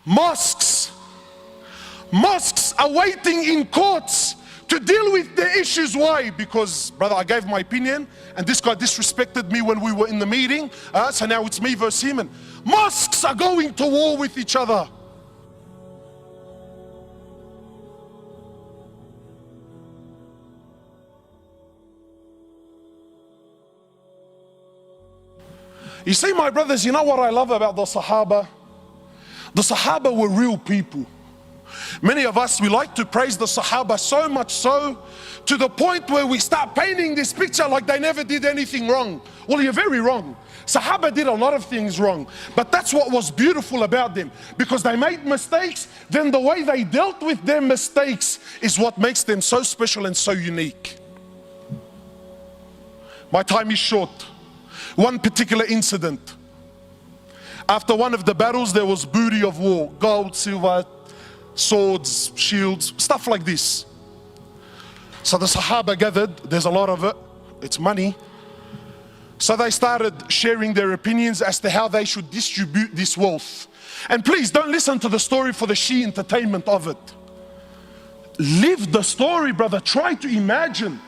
Mosques are waiting in courts to deal with their issues. Why? Because, brother, I gave my opinion and this guy disrespected me when we were in the meeting, so now it's me versus him. And mosques are going to war with each other. You see, my brothers, you know what I love about the Sahaba? The Sahaba were real people. Many of us, we like to praise the Sahaba so much so, to the point where we start painting this picture like they never did anything wrong. Well, you're very wrong. Sahaba did a lot of things wrong, but that's what was beautiful about them. Because they made mistakes, then the way they dealt with their mistakes is what makes them so special and so unique. My time is short. One particular incident. After one of the battles, there was booty of war, gold, silver, swords, shields, stuff like this. So the Sahaba gathered, there's a lot of it, it's money. So they started sharing their opinions as to how they should distribute this wealth. And please don't listen to the story for the sheer entertainment of it. Live the story, brother. Try to imagine.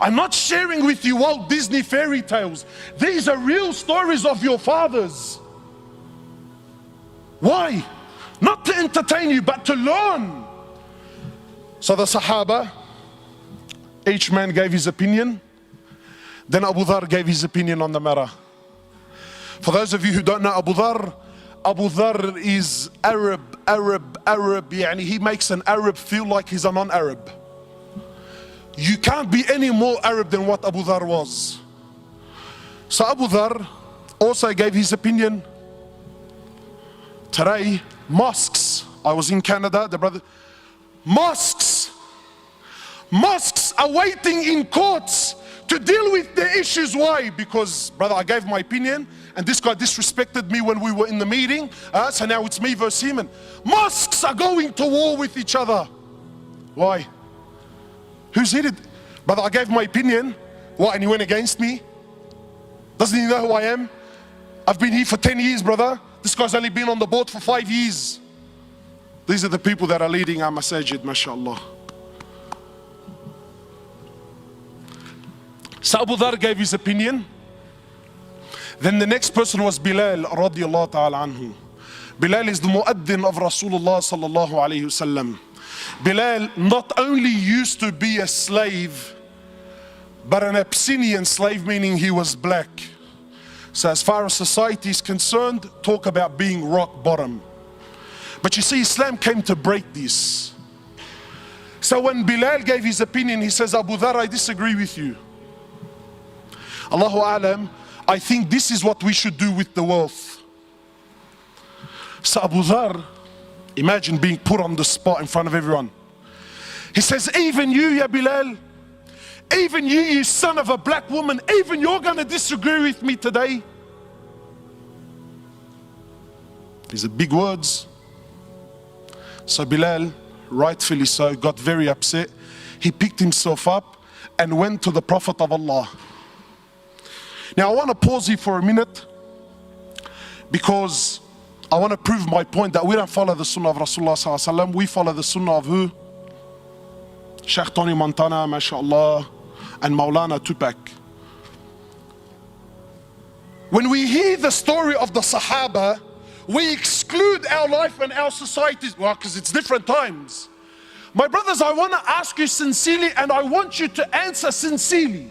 I'm not sharing with you Walt Disney fairy tales. These are real stories of your fathers. Why? Not to entertain you, but to learn. So the Sahaba, each man gave his opinion. Then Abu Dhar gave his opinion on the matter. For those of you who don't know Abu Dhar is Arab. Yani he makes an Arab feel like he's a non-Arab. You can't be any more Arab than what Abu Dhar was. So Abu Dhar also gave his opinion. Today, mosques, I was in Canada, the brother, mosques are waiting in courts to deal with their issues. Why? Because, brother, I gave my opinion and this guy disrespected me when we were in the meeting, so now it's me versus him. And mosques are going to war with each other. Why? Who's hit it? Brother, I gave my opinion. What, and he went against me? Doesn't he know who I am? I've been here for 10 years, brother. This guy's only been on the board for 5 years. These are the people that are leading our masajid, mashallah. So Abu Dhar gave his opinion. Then the next person was Bilal radiallahu ta'ala anhu. Bilal is the muaddin of Rasulullah sallallahu alayhi wasallam. Bilal not only used to be a slave, but an Abyssinian slave, meaning he was black. So as far as society is concerned, talk about being rock bottom. But you see, Islam came to break this. So when Bilal gave his opinion, he says, Abu Dhar, I disagree with you. Allahu A'lam, I think this is what we should do with the wealth. So Abu Dhar, imagine being put on the spot in front of everyone. He says, even you, ya Bilal, even you son of a black woman, even you're going to disagree with me today. These are big words. So Bilal, rightfully so, got very upset. He picked himself up and went to the Prophet of Allah. Now I want to pause here for a minute because I want to prove my point that we don't follow the Sunnah of Rasulullah sallallahu alaihi wasallam. We follow the Sunnah of who? Sheikh Tony Montana, mashallah, and Maulana Tupac. When we hear the story of the Sahaba, we exclude our life and our societies. Well, because it's different times. My brothers, I want to ask you sincerely, and I want you to answer sincerely.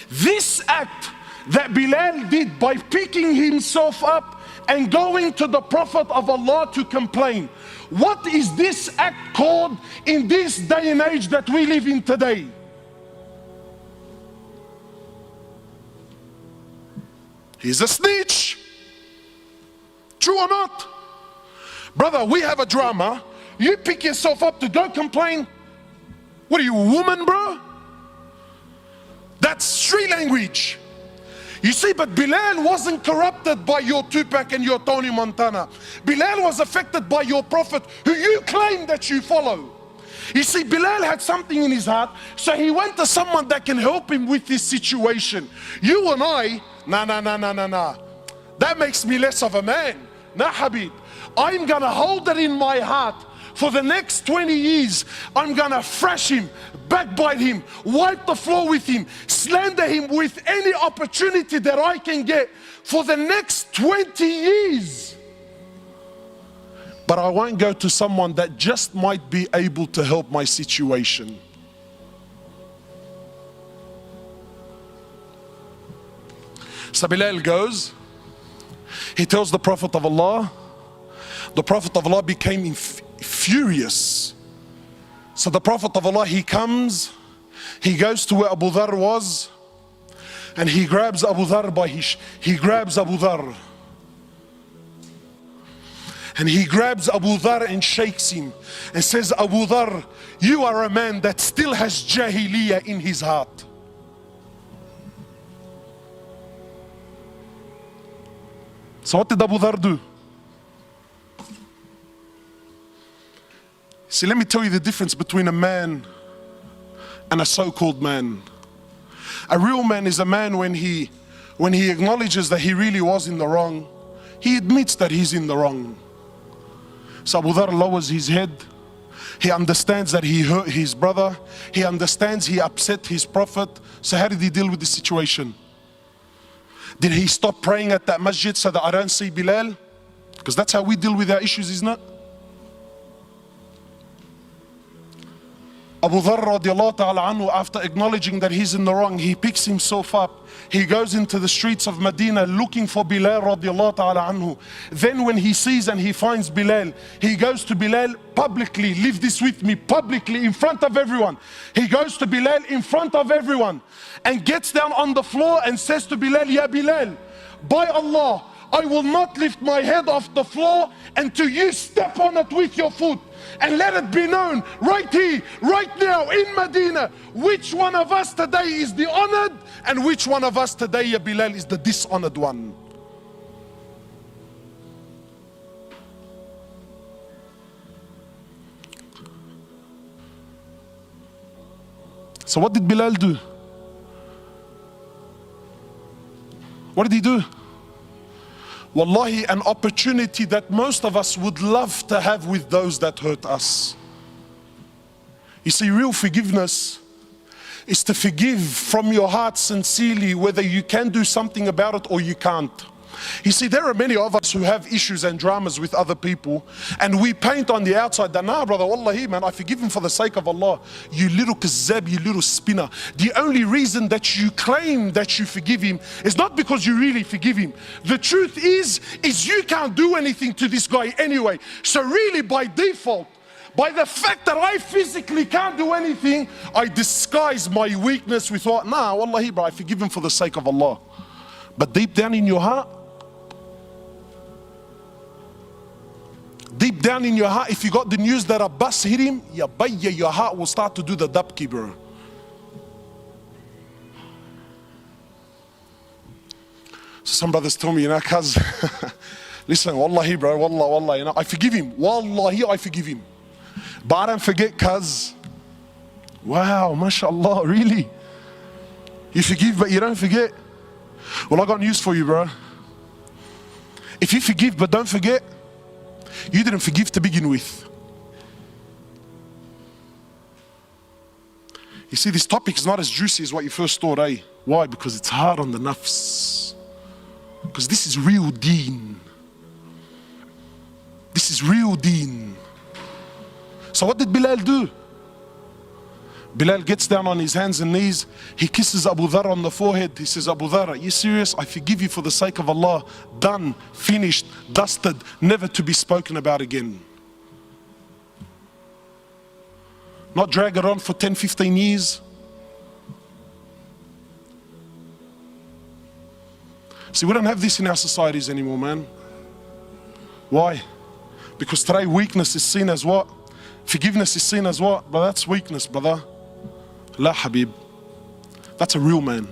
This act that Bilal did by picking himself up and going to the Prophet of Allah to complain, what is this act called in this day and age that we live in today? He's a snitch. True or not? Brother, we have a drama. You pick yourself up to go complain. What are you, a woman, bro? That's street language. You see, but Bilal wasn't corrupted by your Tupac and your Tony Montana. Bilal was affected by your Prophet, who you claim that you follow. You see, Bilal had something in his heart, so he went to someone that can help him with this situation. You and I, nah. That makes me less of a man. Nah, Habib. I'm gonna hold it in my heart for the next 20 years. I'm gonna thrash him, backbite him, wipe the floor with him, slander him with any opportunity that I can get for the next 20 years. But I won't go to someone that just might be able to help my situation. So Bilal goes, he tells the Prophet of Allah. The Prophet of Allah became furious. So the Prophet of Allah, he comes, he goes to where Abu Dharr was, and he grabs Abu Dharr he grabs Abu Dharr. And he grabs Abu Dharr and shakes him and says, Abu Dharr, you are a man that still has Jahiliyyah in his heart. So what did Abu Dharr do? See, let me tell you the difference between a man and a so-called man. A real man is a man when he acknowledges that he really was in the wrong, he admits that he's in the wrong. So Abu Dharr lowers his head. He understands that he hurt his brother. He understands he upset his Prophet. So how did he deal with the situation? Did he stop praying at that masjid so that I don't see Bilal? Because that's how we deal with our issues, isn't it? Abu Dharr radiallahu ta'ala anhu, after acknowledging that he's in the wrong, he picks himself up. He goes into the streets of Medina looking for Bilal radiallahu ta'ala anhu. Then when he sees and he finds Bilal, he goes to Bilal publicly. Leave this with me, publicly, in front of everyone. He goes to Bilal in front of everyone and gets down on the floor and says to Bilal, Ya Bilal, by Allah, I will not lift my head off the floor until you step on it with your foot. And let it be known right here, right now in Medina, which one of us today is the honored and which one of us today, Ya Bilal, is the dishonored one. So what did Bilal do? What did he do? Wallahi, an opportunity that most of us would love to have with those that hurt us. You see, real forgiveness is to forgive from your heart sincerely, whether you can do something about it or you can't. You see, there are many of us who have issues and dramas with other people, and we paint on the outside that, nah brother, wallahi man, I forgive him for the sake of Allah. You little kazzab, you little spinner. The only reason that you claim that you forgive him is not because you really forgive him. The truth is you can't do anything to this guy anyway. So really by default, by the fact that I physically can't do anything, I disguise my weakness with what? Nah, wallahi bro, I forgive him for the sake of Allah. But deep down in your heart, deep down in your heart, if you got the news that a bus hit him, ya bayya, your heart will start to do the dabki, bro. So some brothers tell me, cuz, listen, wallahi bro, wallah, I forgive him. Wallahi, I forgive him. But I don't forget, cuz. Wow, mashallah, really? You forgive but you don't forget? Well, I got news for you, bro. If you forgive but don't forget, you didn't forgive to begin with. You see, this topic is not as juicy as what you first thought, eh? Why? Because it's hard on the nafs. Because this is real deen. This is real deen. So what did Bilal do? Bilal gets down on his hands and knees. He kisses Abu Dharr on the forehead. He says, Abu Dharr, are you serious? I forgive you for the sake of Allah. Done, finished, dusted, never to be spoken about again. Not drag it on for 10, 15 years. See, we don't have this in our societies anymore, man. Why? Because today weakness is seen as what? Forgiveness is seen as what? But that's weakness, brother. La Habib. That's a real man.